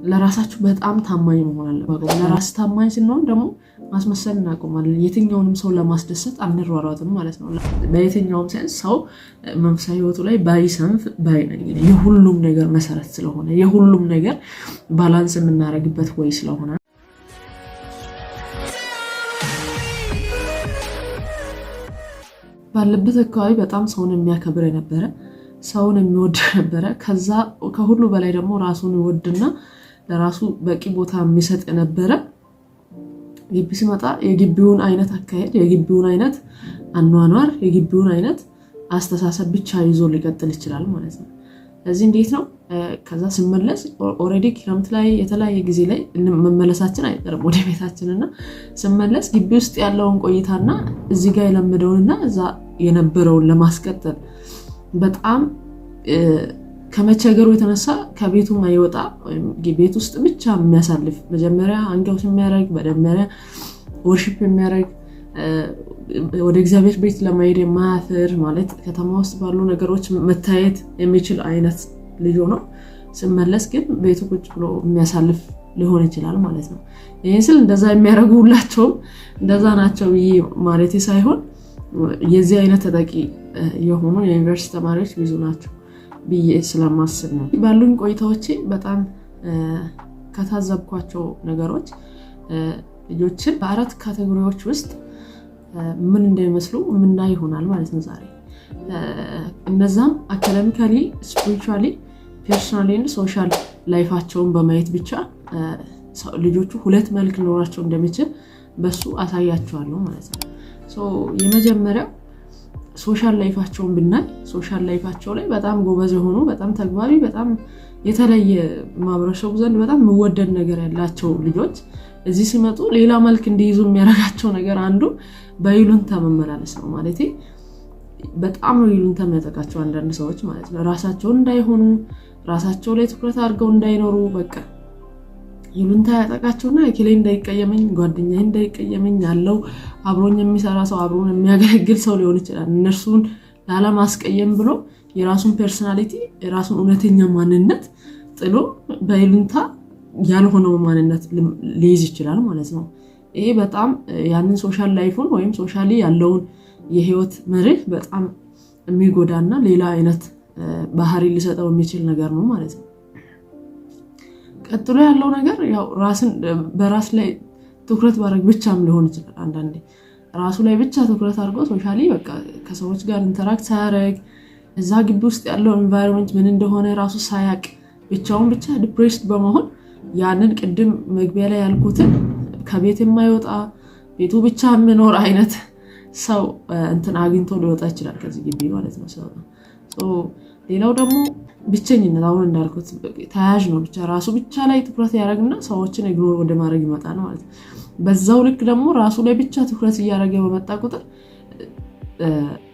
ለራሳችሁ በጣም ታማኝ መሆን አለባችሁ ለራስ ታማኝ ሲሆን ደግሞ ማስመሰል እናቆማለን የትኛውንም ሰው ለማስደሰት አንሯሯጥም ማለት ነው በየትኛውም ሴንስ ሰው መንፈሳዊ ህይወቱ ላይ ባይሰንፍ ባይነኝ የሁሉም ነገር መሰረት ስለሆነ የሁሉም ነገር ባላንስ የምናረግበት ወይ ስለሆነ ባለበት አካባቢ በጣም ሰውን የሚያከብር የነበረ ሰውን የሚወድ ነበር ከዛ ከሁሉ በላይ ደግሞ ራሱን ይወድና ለራሱ በቂ ቦታ የሚሰጥ ነበር ግቢ ሲመጣ የግቢውን አይነት አካሄድ የግቢውን አይነት አኗኗር የግቢውን አይነት አስተሳሰብ ብቻ ይዞ ሊቀጥል ይችላል ማለት ነው ስለዚህ እንዴት ነው ከዛ ሲመለስ ኦሬዲ ክረምት ላይ የተለያየ ጊዜ ላይ መመለሳችን አይቀርም ወደ ቤታችንና ሲመለስ ግቢ ውስጥ ያለውን ቆይታና እዚህ ጋር የለመደውንና እዛ የነበረውን ለማስቀጠል በጣም ከመቸገሩ የተነሳ ከቤቱ ማይወጣ ወይም ቤት ውስጥ ብቻ የሚያሳልፍ መጀመሪያ አንገውስ የሚያረግ በደመረ ወርሺፕ የሚያረግ ወደ እግዚአብሔር ቤት ለማይሄድ የማያፍር ማለት ከተማ ውስጥ ባሉ ነገሮች መታየት የሚችል አይነት ልጅ ነው ሲመለስ ግን ቤቱ ቁጭ ብሎ የሚያሳልፍ ሊሆን ይችላል ማለት ነው ይሄን ስል እንደዛ የሚያረጉላቸው እንደዛ ናቸው ይሄ ማለት ሳይሆን የዚህ አይነት ተጠቂ የሆኑ የዩኒቨርሲቲ ተማሪዎች ብዙ ናቸው ብዬ ስለማስብ ነው ባሉኝ ቆይታዎቼ በጣም ከታዘብኳቸው ነገሮች ልጆችን በአራት ካቴጎሪዎች ውስጥ ምን እንደሚመስሉ ምን ይሆናል ማለት ነው ዛሬ እነዛም አካዳሚካሊ ስፒሪቹዋሊ ፐርሰናሊ እና ሶሻል ላይፋቸውን በማየት ብቻ ልጆቹ ሁለት መልክ ኖራቸው እንደሚችል በሱ አሳያቸዋለሁ ማለት ነው ሶ የመጀመሪያው ሶሻል ላይፋቸውን ብናይ ሶሻል ላይፋቸው ላይ በጣም ጎበዝ ሆኖ በጣም ተግባቢ በጣም የተለየ ማብረሻው ዘንድ በጣም መወደድ ነገር ያላቸው ልጆች እዚህ ሲመጡ ሌላ መልክ እንዲይዙ የሚያረጋቸው ነገር አንዱ በይሉንታ መመላለስ ነው ማለት በጣም ነው ይሉንታ የሚያጠቃቸው አንዳንድ ሰዎች ማለት ነው ራሳቸው እንዳይሆኑ ራሳቸው ላይ ትኩረት አድርገው እንዳይኖሩ በቃ ይሉንታ ያጠቃቸውና የከሌ እንዳይቀየመኝ ጓደኛዬ እንዳይቀየመኝ ያለው አብሮኝ የሚሰራ ሰው አብሮን የሚያገለግል ሰው ሊሆን ይችላል እነርሱን ላለማስቀየም ብሎ የራሱን ፐርሰናሊቲ የራሱን እውነተኛ ማንነት ጥሎ በይሉንታ ያልሆነው ማንነት ሊይዝ ይችላል ማለት ነው ይሄ በጣም ያንን ሶሻል ላይፉን ወይም ሶሻሊ ያለውን የህይወት መርህ በጣም የሚጎዳና ሌላ አይነት ባህሪ ሊሰጠው የሚችል ነገር ነው ማለት ነው ቀጥሎ ያለው ነገር ያው ራስን በራስ ላይ ትኩረት ማድረግ ብቻም ሊሆን ይችላል አንዳንዴ ራሱ ላይ ብቻ ትኩረት አድርጎ ሶሻሊ በቃ ከሰዎች ጋር ኢንተራክት ሳያረግ እዛ ግቢ ውስጥ ያለው ኤንቫይሮንመንት ምን እንደሆነ ራሱ ሳያቅ ብቻውን ብቻ ዲፕሬስድ በመሆን ያንን ቅድም መግቢያ ላይ ያልኩትን ከቤት የማይወጣ ቤቱ ብቻ የሚኖር አይነት ሰው እንትን አግኝቶ ሊወጣ ይችላል ከዚህ ግቢ ማለት ነው ሶ ሌላው ደግሞ ብቸኝነት አሁን እንዳልኩት ታያጅ ነው ብቻ ራሱ ብቻ ላይ ትኩረት ያደርግና ሰዎችን ኢግኖር ወደ ማድረግ ይመጣል ማለት ነው በዛው ልክ ደግሞ ራሱ ላይ ብቻ ትኩረት ያደረገ በመጣ ቁጥር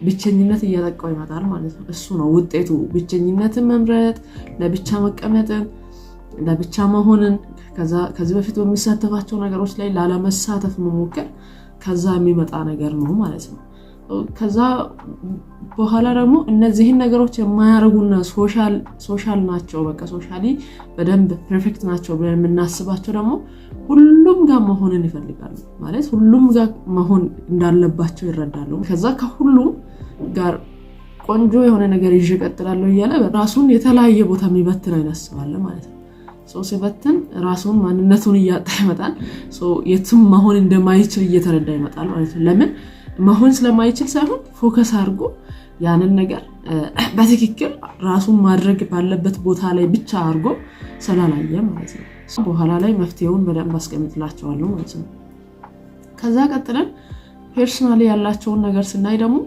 ብቸኝነት እያጠቃው ይመጣል ማለት ነው እሱ ነው ውጤቱ ብቸኝነትን መምረጥ ለብቻ መቀመጥን ለብቻ መሆንን ከዚህ በፊት በሚሳተፋቸው ነገሮች ላይ ላለመሳተፍ መሞከር ከዛ የሚመጣ ነገር ነው ማለት ነው ከዛ በኋላ ደግሞ እነዚህን ነገሮች የማያረጉና ሶሻል ናቸው በቃ ሶሻሊ በደንብ ፐርፌክት ናቸው ብለን የምናስባቸው ደግሞ ሁሉም ጋር መሆንን ይፈልጋሉ ማለት ሁሉም ጋር መሆን እንዳለባቸው ይረዳሉ ከዛ ከሁሉም ጋር ቆንጆ የሆነ ነገር ይጀቀጥላሉ እያለ ራሱን የተለያየ ቦታ የሚበትን አይነስባለ ማለት ነው ሲበትን ራሱን ማንነቱን እያጣ ይመጣል የትም መሆን እንደማይችል እየተረዳ ይመጣል ማለት ነው ለምን መሆን ስለማይችል ሳይሆን ፎከስ አድርጎ ያንን ነገር በትክክል ራሱን ማድረግ ባለበት ቦታ ላይ ብቻ አድርጎ ሰላላየ ማለት ነው በኋላ ላይ መፍትሄውን በደንብ አስቀምጥላቸዋለሁ ማለት ነው ከዛ ቀጥለን ፐርሰናሊ ያላቸውን ነገር ስናይ ደግሞ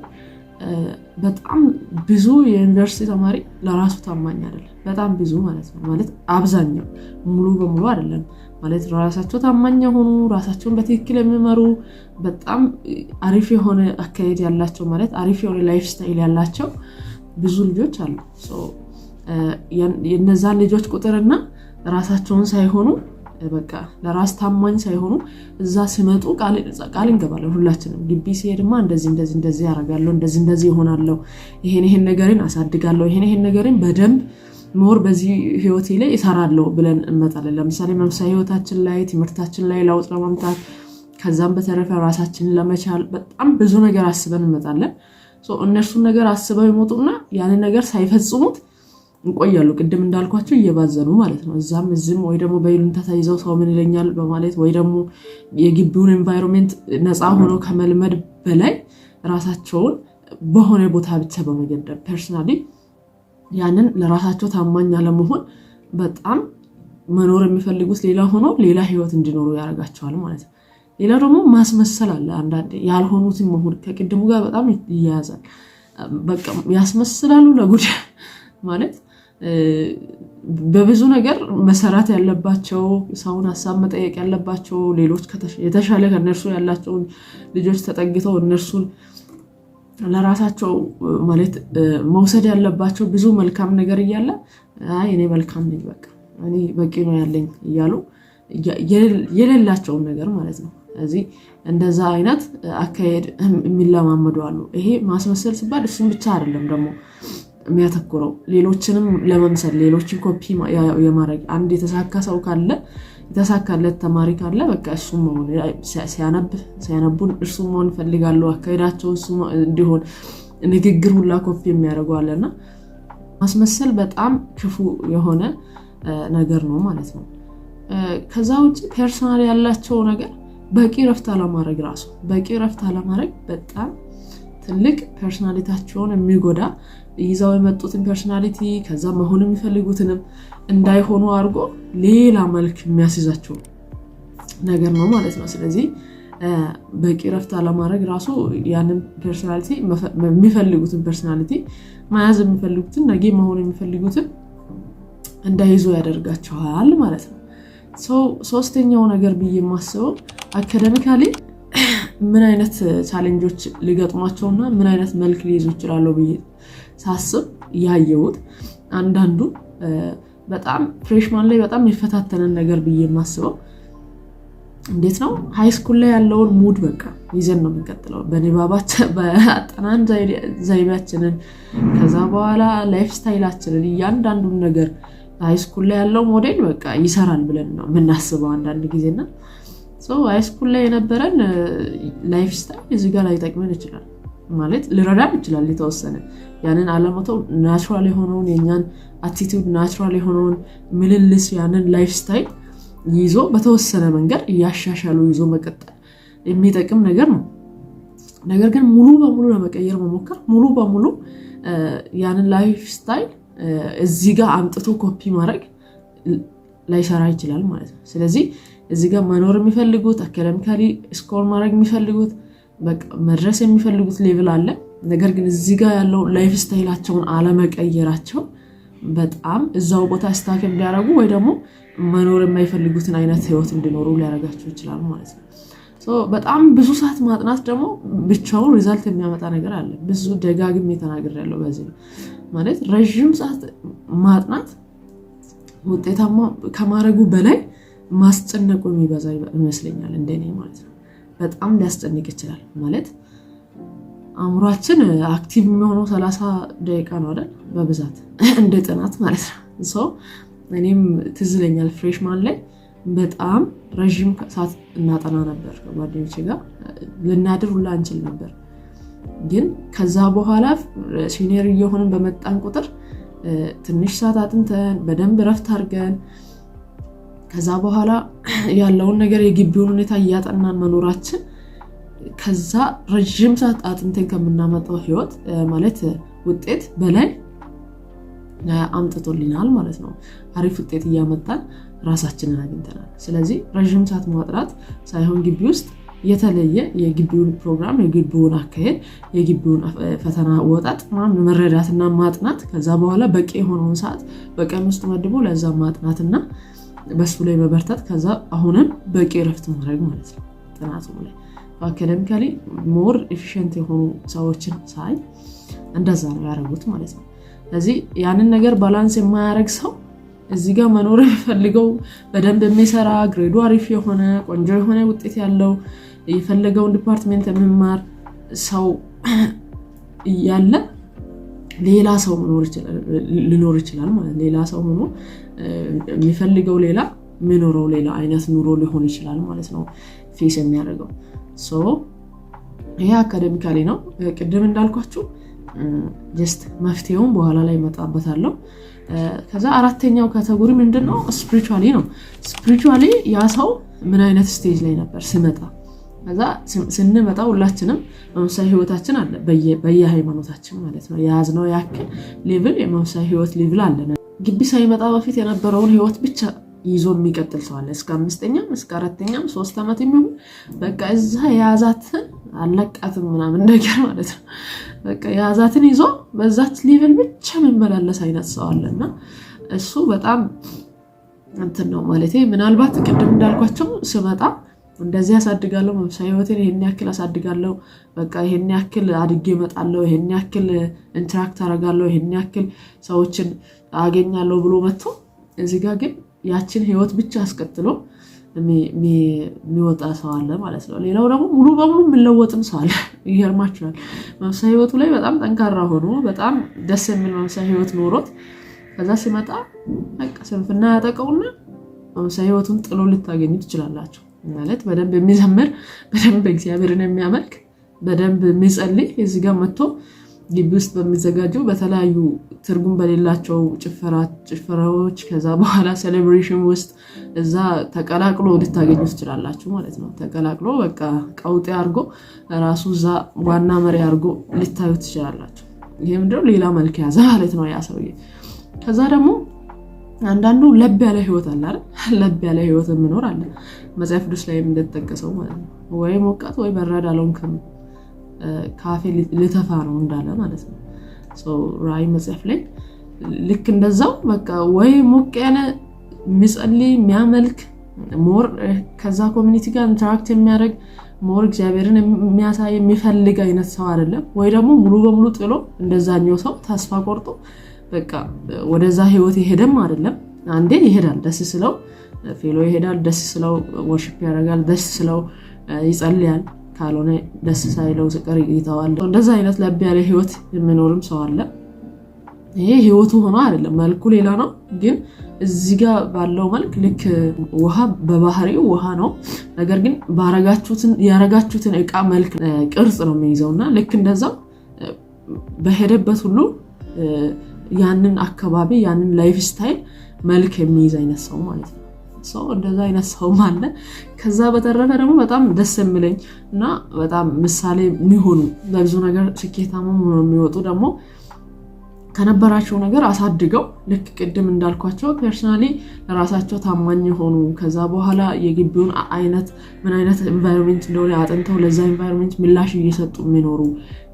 በጣም ብዙ የዩኒቨርሲቲ ተማሪ ለራሱ ታማኝ አይደለም በጣም ብዙ ማለት ነው ማለት አብዛኛው ሙሉ በሙሉ አይደለም ማለት ራሳቸው ታማኝ ሆኑ ራሳቸውን በትክክል የሚመሩ በጣም አሪፍ የሆነ አካሄድ ያላቸው ማለት አሪፍ የሆነ ላይፍ ስታይል ያላቸው ብዙ ልጆች አሉ የነዛን ልጆች ቁጥርና ራሳቸውን ሳይሆኑ በቃ ለራስ ታማኝ ሳይሆኑ እዛ ሲመጡ ቃል እንገባለን ሁላችንም ግቢ ሲሄድማ እንደዚህ ያረጋለሁ እንደዚህ ይሆናለሁ ይሄን ነገርን አሳድጋለሁ ይሄን ነገርን በደንብ ሞር በዚህ ህይወቴ ላይ እሰራለሁ ብለን እንመጣለን። ለምሳሌ መንፈሳዊ ህይወታችን ላይ ትምህርታችን ላይ ለውጥ ለማምጣት ከዛም በተረፈ ራሳችንን ለመቻል በጣም ብዙ ነገር አስበን እንመጣለን። እነርሱን ነገር አስበው ይሞጡና ያንን ነገር ሳይፈጽሙት እንቆያሉ። ቅድም እንዳልኳቸው እየባዘኑ ማለት ነው። እዛም እዚህም ወይ ደግሞ በይሉኝታ ተይዘው ሰው ምን ይለኛል በማለት ወይ ደግሞ የግቢውን ኤንቫይሮንመንት ነፃ ሆኖ ከመልመድ በላይ ራሳቸውን በሆነ ቦታ ብቻ በመገደብ ፐርሰናሊ ያንን ለራሳቸው ታማኝ አለመሆን በጣም መኖር የሚፈልጉት ሌላ ሆኖ ሌላ ህይወት እንዲኖሩ ያደርጋቸዋል ማለት ነው። ሌላ ደግሞ ማስመሰል አለ። አንዳንዴ ያልሆኑትን መሆን ከቅድሙ ጋር በጣም ይያያዛል። በቃ ያስመስላሉ ለጉድ ማለት በብዙ ነገር መሰራት ያለባቸው ሰውን ሐሳብ መጠየቅ ያለባቸው ሌሎች የተሻለ ከነርሱ ያላቸውን ልጆች ተጠግተው እነርሱን ለራሳቸው ማለት መውሰድ ያለባቸው ብዙ መልካም ነገር እያለ አይ እኔ መልካም ነኝ በቃ እኔ በቂ ነው ያለኝ እያሉ የሌላቸውን ነገር ማለት ነው። ስለዚህ እንደዛ አይነት አካሄድ የሚለማመዱ አሉ። ይሄ ማስመሰል ሲባል እሱን ብቻ አይደለም ደግሞ የሚያተኩረው ሌሎችንም ለመምሰል ሌሎችን ኮፒ የማድረግ አንድ የተሳካ ሰው ካለ የተሳካለት ተማሪ ካለ በቃ እሱ መሆን ሲያነቡን እርሱ መሆን ፈልጋለሁ አካሄዳቸው እሱ እንዲሆን ንግግር ሁላ ኮፒ የሚያደርጉ አለና ማስመሰል በጣም ክፉ የሆነ ነገር ነው ማለት ነው። ከዛ ውጪ ፐርሰናል ያላቸው ነገር በቂ ረፍት አለማድረግ ራሱ በቂ ረፍት አለማድረግ በጣም ትልቅ ፐርሰናሊቲያቸውን የሚጎዳ ይዘው የመጡትን ፐርሰናሊቲ ከዛ መሆን የሚፈልጉትንም እንዳይሆኑ አድርጎ ሌላ መልክ የሚያስይዛቸው ነገር ነው ማለት ነው። ስለዚህ በቂ ረፍት አለማድረግ ራሱ ያንን ፐርሰናሊቲ የሚፈልጉትን ፐርሰናሊቲ መያዝ የሚፈልጉትን ነገ መሆን የሚፈልጉትን እንዳይዙ ያደርጋቸዋል ማለት ነው። ሶስተኛው ነገር ብዬ የማስበው አካዳሚካሊ ምን አይነት ቻሌንጆች ሊገጥሟቸውና ምን አይነት መልክ ሊይዙ ይችላሉ ብዬ ሳስብ ያየሁት አንዳንዱ በጣም ፍሬሽማን ላይ በጣም የሚፈታተነን ነገር ብዬ የማስበው እንዴት ነው ሃይ ስኩል ላይ ያለውን ሙድ በቃ ይዘን ነው የምንቀጥለው በንባባችን በአጠናን ዘይቤያችንን ከዛ በኋላ ላይፍ ስታይላችንን እያንዳንዱን ነገር ሃይ ስኩል ላይ ያለው ሞዴል በቃ ይሰራል ብለን ነው የምናስበው አንዳንድ ጊዜና ሃይ ስኩል ላይ የነበረን ላይፍ ስታይል እዚህ ጋር ላይጠቅመን ይችላል ማለት ሊረዳን ይችላል የተወሰነ ያንን አለመተው ናቹራል የሆነውን የኛን አቲቲዩድ ናቹራል የሆነውን ምልልስ ያንን ላይፍ ስታይል ይዞ በተወሰነ መንገድ ያሻሻሉ ይዞ መቀጠል የሚጠቅም ነገር ነው። ነገር ግን ሙሉ በሙሉ ለመቀየር መሞከር ሙሉ በሙሉ ያንን ላይፍ ስታይል እዚህ ጋር አምጥቶ ኮፒ ማድረግ ላይሰራ ይችላል ማለት ነው። ስለዚህ እዚህ ጋር መኖር የሚፈልጉት አካዳሚካሊ ስኮር ማድረግ የሚፈልጉት በቃ መድረስ የሚፈልጉት ሌቭል አለ። ነገር ግን እዚህ ጋር ያለው ላይፍ ስታይላቸውን አለመቀየራቸው በጣም እዛው ቦታ ስታክ እንዲያደርጉ ወይ ደግሞ መኖር የማይፈልጉትን አይነት ህይወት እንዲኖሩ ሊያደርጋቸው ይችላል ማለት ነው። በጣም ብዙ ሰዓት ማጥናት ደግሞ ብቻውን ሪዛልት የሚያመጣ ነገር አለ። ብዙ ደጋግሜ ተናግሬያለሁ በዚህ ማለት ረጅም ሰዓት ማጥናት ውጤታማ ከማድረጉ በላይ ማስጨነቁ የሚበዛ ይመስለኛል እንደኔ ማለት ነው። በጣም ሊያስጨንቅ ይችላል ማለት አእምሯችን አክቲቭ የሚሆነው 30 ደቂቃ ነው አይደል በብዛት እንደ ጥናት ማለት ነው። እኔም ትዝ ይለኛል ፍሬሽማን ላይ በጣም ረጅም ሰዓት እናጠና ነበር ከጓደኞቼ ጋር ልናድር ሁላ እንችል ነበር። ግን ከዛ በኋላ ሲኒየር እየሆንን በመጣን ቁጥር ትንሽ ሰዓት አጥንተን በደንብ ረፍት አድርገን ከዛ በኋላ ያለውን ነገር የግቢውን ሁኔታ እያጠናን መኖራችን ከዛ ረጅም ሰዓት አጥንተን ከምናመጣው ህይወት ማለት ውጤት በላይ አምጥቶልናል ማለት ነው። አሪፍ ውጤት እያመጣን ራሳችንን አግኝተናል። ስለዚህ ረጅም ሰዓት ማጥናት ሳይሆን ግቢ ውስጥ የተለየ የግቢውን ፕሮግራም የግቢውን አካሄድ የግቢውን ፈተና ወጣት መረዳትና ማጥናት ከዛ በኋላ በቂ የሆነውን ሰዓት በቀን ውስጥ መድቦ ለዛ ማጥናትና በሱ ላይ መበርታት ከዛ አሁንም በቂ ረፍት ማድረግ ማለት ነው። ጥናቱ ላይ አካዳሚካሊ ሞር ኤፊሺየንት የሆኑ ሰዎችን ሳይ እንደዛ ነው ያደረጉት ማለት ነው። ስለዚህ ያንን ነገር ባላንስ የማያደርግ ሰው እዚህ ጋር መኖር የሚፈልገው በደንብ የሚሰራ ግሬዱ አሪፍ የሆነ ቆንጆ የሆነ ውጤት ያለው የፈለገውን ዲፓርትመንት የሚማር ሰው ያለ ሌላ ሰው ሊኖር ይችላል ማለት ሌላ ሰው ሆኖ የሚፈልገው ሌላ የሚኖረው ሌላ አይነት ኑሮ ሊሆን ይችላል ማለት ነው ፌስ የሚያደርገው ሶ ይሄ አካዳሚካሊ ነው ቅድም እንዳልኳችሁ ጀስት መፍትሄውን በኋላ ላይ መጣበታለሁ ከዛ አራተኛው ካቴጎሪ ምንድነው ስፒሪቹዋሊ ነው ስፒሪቹዋሊ ያ ሰው ምን አይነት ስቴጅ ላይ ነበር ሲመጣ ከዛ ስንመጣ ሁላችንም መንፈሳዊ ህይወታችን አለ በየሃይማኖታችን ማለት ነው ያዝነው ያክል ሌቭል የመንፈሳዊ ህይወት ሌቭል አለ ግቢ ሳይመጣ በፊት የነበረውን ህይወት ብቻ ይዞ የሚቀጥል ሰው አለ እስከ 5ኛም እስከ 4ኛም 3 አመት የሚሆን በቃ እዛ ያዛትን አለቃትም ምናምን ነገር ማለት ነው በቃ ያዛትን ይዞ በዛች ሌቭል ብቻ መመላለስ አይነት ሰው አለና እሱ በጣም እንትን ነው ማለት ምናልባት ቅድም እንዳልኳቸው ስመጣ እንደዚህ ያሳድጋለሁ መንፈሳዊ ህይወቴን ይሄን ያክል አሳድጋለሁ በቃ ይሄን ያክል አድጌ እመጣለሁ ይሄን ያክል ኢንተራክት አደርጋለሁ ይሄን ያክል ሰዎችን አገኛለሁ ብሎ መጥቶ እዚህ ጋር ግን ያችን ህይወት ብቻ አስቀጥሎ የሚወጣ ሰው አለ ማለት ነው ሌላው ደግሞ ሙሉ በሙሉ የሚለወጥም ሰው አለ ይገርማችኋል መንፈሳዊ ህይወቱ ላይ በጣም ጠንካራ ሆኖ በጣም ደስ የሚል መንፈሳዊ ህይወት ኖሮት ከዛ ሲመጣ በቃ ስንፍና ያጠቀውና መንፈሳዊ ህይወቱን ጥሎ ልታገኙ ትችላላችሁ ማለት በደንብ የሚዘምር በደንብ እግዚአብሔርን የሚያመልክ በደንብ የሚጸልይ እዚህ ጋር መጥቶ ግቢ ውስጥ በሚዘጋጀው በተለያዩ ትርጉም በሌላቸው ጭፈራዎች ከዛ በኋላ ሴሌብሬሽን ውስጥ እዛ ተቀላቅሎ ልታገኙ ትችላላችሁ ማለት ነው ተቀላቅሎ በቃ ቀውጤ አርጎ ራሱ እዛ ዋና መሪ አርጎ ልታዩ ትችላላችሁ ይሄ ምንድነው ሌላ መልክ ያዘ ማለት ነው ያ ሰውዬ ከዛ ደግሞ አንዳንዱ ለብ ያለ ህይወት አለ አይደል ለብ ያለ ህይወት ምኖር አለ መጽሐፍ ቅዱስ ላይ እንደተጠቀሰው ማለት ነው ወይ ሞቃት ወይ በረድ አለውም ካፌ ልተፋ ነው እንዳለ ማለት ነው ሶ ራይ መጽሐፍ ላይ ልክ እንደዛው በቃ ወይ ሞቅ ያለ የሚጸልይ የሚያመልክ ሞር ከዛ ኮሚኒቲ ጋር ኢንተራክት የሚያደርግ ሞር እግዚአብሔርን የሚያሳይ የሚፈልግ አይነት ሰው አይደለም ወይ ደግሞ ሙሉ በሙሉ ጥሎ እንደዛኛው ሰው ተስፋ ቆርጦ በቃ ወደዛ ህይወት ይሄድም አይደለም አንዴ ይሄዳል ደስ ስለው ፌሎ ይሄዳል ደስ ስለው ወርሺፕ ያደርጋል ደስ ስለው ይጸልያል ካልሆነ ደስ ሳይለው ዝቀር ይተዋል እንደዛ አይነት ለብ ያለ ህይወት የሚኖርም ሰው አለ ይሄ ህይወቱ ሆኖ አይደለም መልኩ ሌላ ነው ግን እዚህ ጋር ባለው መልክ ልክ ውሃ በባህሪው ውሃ ነው ነገር ግን ያረጋችሁትን እቃ መልክ ቅርጽ ነው የሚይዘውና ልክ እንደዛው በሄደበት ሁሉ ያንን አካባቢ ያንን ላይፍ ስታይል መልክ የሚይዝ አይነት ሰው ማለት ነው ሰው እንደዛ አይነት ሰው ማለት ከዛ በተረፈ ደግሞ በጣም ደስ የሚለኝ እና በጣም ምሳሌ የሚሆኑ ለብዙ ነገር ስኬታማ ሆነው የሚወጡ ደግሞ ከነበራቸው ነገር አሳድገው ልክ ቅድም እንዳልኳቸው ፐርሰናሊ ለራሳቸው ታማኝ ሆኑ ከዛ በኋላ የግቢውን አይነት ምን አይነት ኤንቫይሮንመንት እንደሆነ አጥንተው ለዛ ኤንቫይሮንመንት ምላሽ እየሰጡ የሚኖሩ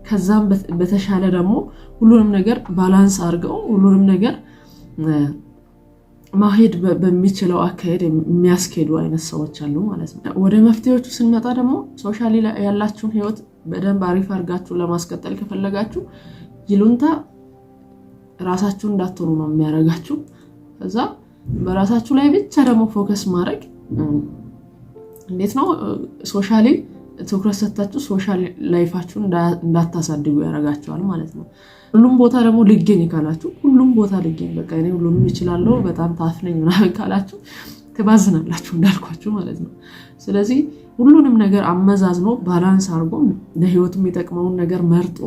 ከዛም በተሻለ ደግሞ ሁሉንም ነገር ባላንስ አድርገው ሁሉንም ነገር ማሄድ በሚችለው አካሄድ የሚያስኬዱ አይነት ሰዎች አሉ ማለት ነው ወደ መፍትሄዎቹ ስንመጣ ደግሞ ሶሻሊ ያላችሁን ህይወት በደንብ አሪፍ አድርጋችሁ ለማስቀጠል ከፈለጋችሁ ይሉንታ ራሳችሁን እንዳትሆኑ ነው የሚያረጋችሁ ከዛ በራሳችሁ ላይ ብቻ ደግሞ ፎከስ ማድረግ እንዴት ነው ሶሻሊ ትኩረት ሰጣችሁ ሶሻል ላይፋችሁን እንዳታሳድጉ ያረጋችኋል ማለት ነው ሁሉም ቦታ ደግሞ ልገኝ ካላችሁ ሁሉም ቦታ ልገኝ በቃ እኔ ሁሉንም ይችላልው በጣም ታፍነኝ ምናምን ካላችሁ ተባዝናላችሁ እንዳልኳችሁ ማለት ነው ስለዚህ ሁሉንም ነገር አመዛዝኖ ባላንስ አድርጎ ለህይወቱ የሚጠቅመውን ነገር መርጦ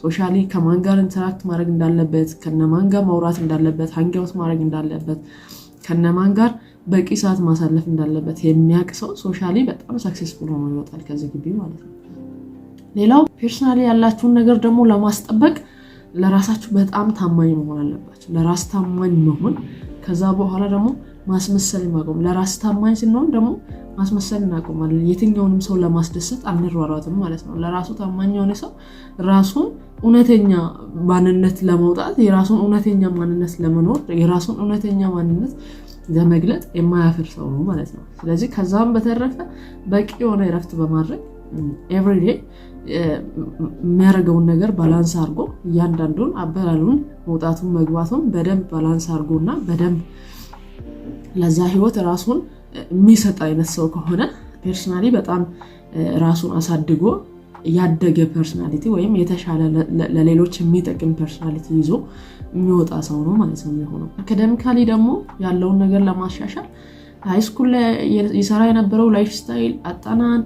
ሶሻሊ ከማን ጋር ኢንተራክት ማድረግ እንዳለበት ከነማን ጋር ማውራት እንዳለበት ሃንግአውት ማድረግ እንዳለበት ከነማን ጋር በቂ ሰዓት ማሳለፍ እንዳለበት የሚያቅሰው ሶሻሊ በጣም ሰክሰስፉል ሆኖ ይወጣል ከዚህ ግቢ ማለት ነው ሌላው ፐርሰናሊ ያላችሁን ነገር ደግሞ ለማስጠበቅ ለራሳችሁ በጣም ታማኝ መሆን አለባችሁ ለራስ ታማኝ መሆን ከዛ በኋላ ደግሞ ማስመሰል ማቆም ለራስ ታማኝ ሲሆን ደግሞ ማስመሰል እናቆማለን የትኛውንም ሰው ለማስደሰት አንሯሯጥም ማለት ነው ለራሱ ታማኝ የሆነ ሰው ራሱን እውነተኛ ማንነት ለማውጣት የራሱን እውነተኛ ማንነት ለመኖር የራሱን እውነተኛ ማንነት ለመግለጽ የማያፍር ሰው ነው ማለት ነው ስለዚህ ከዛም በተረፈ በቂ የሆነ እረፍት በማድረግ ኤቭሪ ዴይ የሚያደርገውን ነገር ባላንስ አድርጎ እያንዳንዱን አበላሉን መውጣቱን መግባቱን በደንብ ባላንስ አድርጎና በደንብ ለዛ ህይወት ራሱን የሚሰጥ አይነት ሰው ከሆነ ፐርሰናሊ በጣም ራሱን አሳድጎ ያደገ ፐርሰናሊቲ ወይም የተሻለ ለሌሎች የሚጠቅም ፐርሰናሊቲ ይዞ የሚወጣ ሰው ነው ማለት ነው የሚሆነው። አካዳሚካሊ ደግሞ ያለውን ነገር ለማሻሻል ሃይ ስኩል ላይ ይሰራ የነበረው ላይፍ ስታይል አጠናን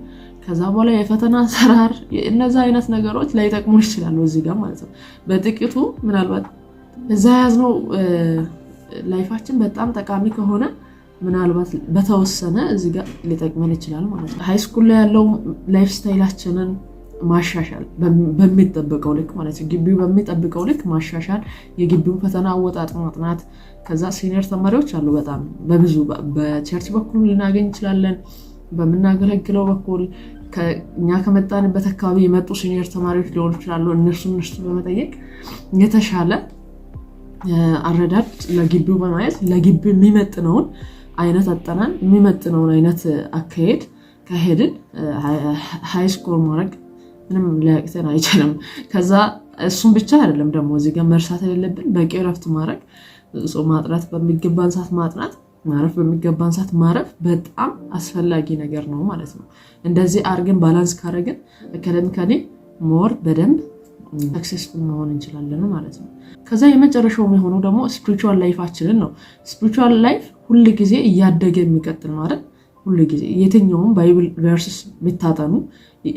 ከዛ በኋላ የፈተና ሰራር እነዛ አይነት ነገሮች ላይጠቅሙ ይችላሉ እዚህ ጋር ማለት ነው። በጥቂቱ ምናልባት እዛ ያዝነው ላይፋችን በጣም ጠቃሚ ከሆነ ምናልባት በተወሰነ እዚህ ጋር ሊጠቅመን ይችላል ማለት ነው። ሃይ ስኩል ላይ ያለው ላይፍ ስታይላችንን ማሻሻል በሚጠበቀው ልክ ማለት ነው። ግቢው በሚጠብቀው ልክ ማሻሻል፣ የግቢውን ፈተና አወጣጥ ማጥናት። ከዛ ሲኒየር ተማሪዎች አሉ በጣም በብዙ በቸርች በኩል ልናገኝ እንችላለን፣ በመናገለግለው በኩል ከኛ ከመጣንበት አካባቢ የመጡ ሲኒየር ተማሪዎች ሊሆኑ ይችላሉ። እነሱ በመጠየቅ የተሻለ አረዳድ ለግቢው በማየት ለግቢው የሚመጥነውን አይነት አጠናን የሚመጥነውን አይነት አካሄድ ከሄድን ሃይ ስኮር ማድረግ ምንም ሊያቅተን አይችልም። ከዛ እሱም ብቻ አይደለም ደግሞ እዚህ ጋር መርሳት የሌለብን በቂ እረፍት ማድረግ፣ ማጥናት በሚገባን ሰዓት ማጥናት፣ ማረፍ በሚገባን ሰዓት ማረፍ በጣም አስፈላጊ ነገር ነው ማለት ነው። እንደዚህ አርገን ባላንስ ካረግን አካዳሚካሊ ሞር በደንብ ሰክሰስፉል መሆን እንችላለን ማለት ነው። ከዛ የመጨረሻው የሚሆነው ደግሞ ስፒሪቹዋል ላይፋችንን ነው። ስፒሪቹዋል ላይፍ ሁሉ ጊዜ እያደገ የሚቀጥል ነው አይደል? ሁሉ ጊዜ የትኛውም ባይብል ቨርስስ ብታጠኑ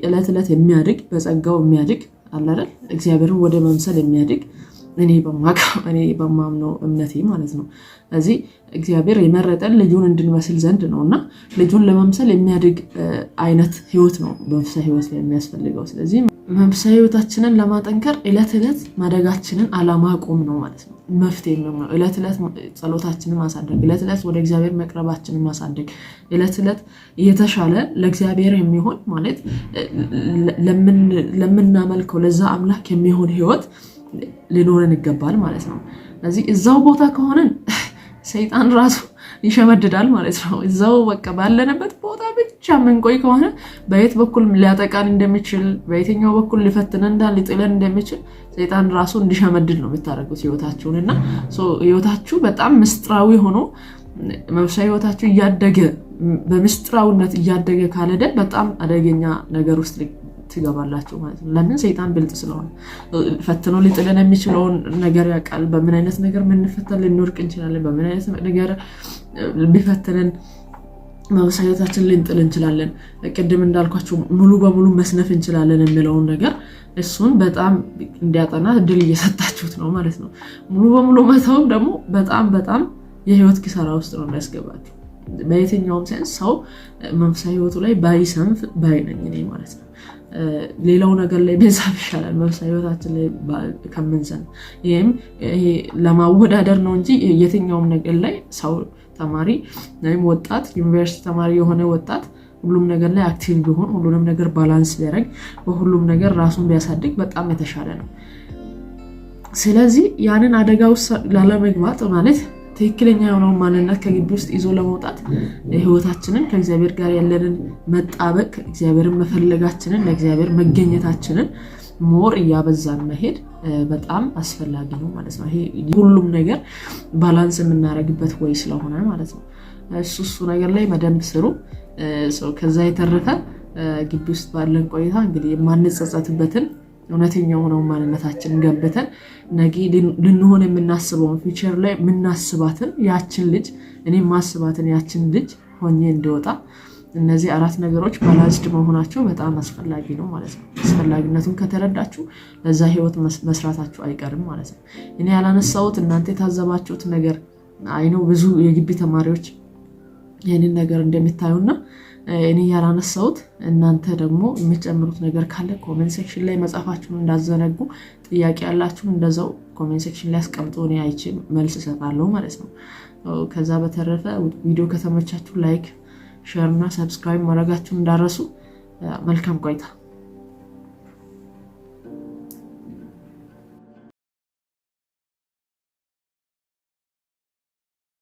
እለት እለት የሚያድግ በጸጋው የሚያድግ አለ አይደል? እግዚአብሔርን ወደ መምሰል የሚያድግ እኔ በማምነው እምነቴ ማለት ነው። ስለዚህ እግዚአብሔር የመረጠን ልጁን እንድንመስል ዘንድ ነውና ልጁን ለመምሰል የሚያድግ አይነት ህይወት ነው መንፈሳዊ ህይወት ላይ የሚያስፈልገው። ስለዚህ መንፈሳዊ ህይወታችንን ለማጠንከር እለት እለት ማደጋችንን አላማቆም ነው ማለት ነው። መፍትሄ ነው እለት እለት ጸሎታችንን ማሳደግ፣ እለት እለት ወደ እግዚአብሔር መቅረባችንን ማሳደግ፣ እለት እለት የተሻለ ለእግዚአብሔር የሚሆን ማለት ለምናመልከው ለዛ አምላክ የሚሆን ህይወት ሊኖረን ይገባል ማለት ነው። ስለዚህ እዛው ቦታ ከሆነን ሰይጣን ራሱ ይሸመድዳል ማለት ነው። እዛው በቃ ባለንበት ቦታ ብቻ መንቆይ ከሆነ በየት በኩል ሊያጠቃን እንደሚችል በየትኛው በኩል ሊፈትነን ሊጥለን እንደሚችል ሰይጣን ራሱ እንዲሸመድድ ነው የምታደርጉት ህይወታችሁን። እና ህይወታችሁ በጣም ምስጥራዊ ሆኖ መንፈሳዊ ህይወታችሁ እያደገ በምስጥራዊነት እያደገ ካልሄደ በጣም አደገኛ ነገር ውስጥ ትገባላችሁ ማለት ነው። ለምን? ሰይጣን ብልጥ ስለሆነ ፈትኖ ሊጥለን የሚችለውን ነገር ያውቃል። በምን አይነት ነገር ምንፈተን ልንወርቅ እንችላለን፣ በምን አይነት ነገር ቢፈትነን መንፈሳዊነታችን ልንጥል እንችላለን፣ ቅድም እንዳልኳችሁ ሙሉ በሙሉ መስነፍ እንችላለን የሚለውን ነገር እሱን በጣም እንዲያጠና እድል እየሰጣችሁት ነው ማለት ነው። ሙሉ በሙሉ መተውም ደግሞ በጣም የህይወት ኪሳራ ውስጥ ነው የሚያስገባችሁ። በየትኛውም ሴንስ ሰው መንፈሳዊ ህይወቱ ላይ ባይሰንፍ ባይነኝ እኔ ማለት ነው። ሌላው ነገር ላይ በዛፍ ይሻላል መንፈሳዊ ህይወታችን ላይ ከምንሰን። ይሄም ለማወዳደር ነው እንጂ የትኛውም ነገር ላይ ሰው ተማሪ ወይም ወጣት ዩኒቨርሲቲ ተማሪ የሆነ ወጣት ሁሉም ነገር ላይ አክቲቭ ቢሆን ሁሉንም ነገር ባላንስ ቢያደርግ በሁሉም ነገር ራሱን ቢያሳድግ በጣም የተሻለ ነው። ስለዚህ ያንን አደጋ ውስጥ ላለመግባት ማለት ትክክለኛ የሆነው ማንነት ከግቢ ውስጥ ይዞ ለመውጣት ህይወታችንን ከእግዚአብሔር ጋር ያለንን መጣበቅ እግዚአብሔርን መፈለጋችንን ለእግዚአብሔር መገኘታችንን ሞር እያበዛን መሄድ በጣም አስፈላጊ ነው ማለት ነው። ይሄ ሁሉም ነገር ባላንስ የምናደርግበት ወይ ስለሆነ ማለት ነው። እሱ ነገር ላይ መደንብ ስሩ። ከዛ የተረፈ ግቢ ውስጥ ባለን ቆይታ እንግዲህ የማንጸጸትበትን እውነተኛው ነው ማንነታችንን ገንብተን ነገ ልንሆን የምናስበውን ፊውቸር ላይ የምናስባትን ያችን ልጅ እኔ ማስባትን ያችን ልጅ ሆኜ እንደወጣ እነዚህ አራት ነገሮች ባላንስድ መሆናቸው በጣም አስፈላጊ ነው ማለት ነው። አስፈላጊነቱን ከተረዳችሁ ለዛ ህይወት መስራታችሁ አይቀርም ማለት ነው። እኔ ያላነሳሁት እናንተ የታዘባችሁት ነገር አይነው ብዙ የግቢ ተማሪዎች ይሄንን ነገር እንደሚታዩና እኔ ያላነሳሁት እናንተ ደግሞ የምትጨምሩት ነገር ካለ ኮሜንት ሴክሽን ላይ መጻፋችሁን እንዳዘነጉ። ጥያቄ ያላችሁን እንደዛው ኮሜንት ሴክሽን ላይ አስቀምጡ፣ እኔ አይቼ መልስ እሰጣለሁ ማለት ነው። ከዛ በተረፈ ቪዲዮ ከተመቻችሁ ላይክ፣ ሼር እና ሰብስክራይብ ማድረጋችሁን እንዳረሱ። መልካም ቆይታ።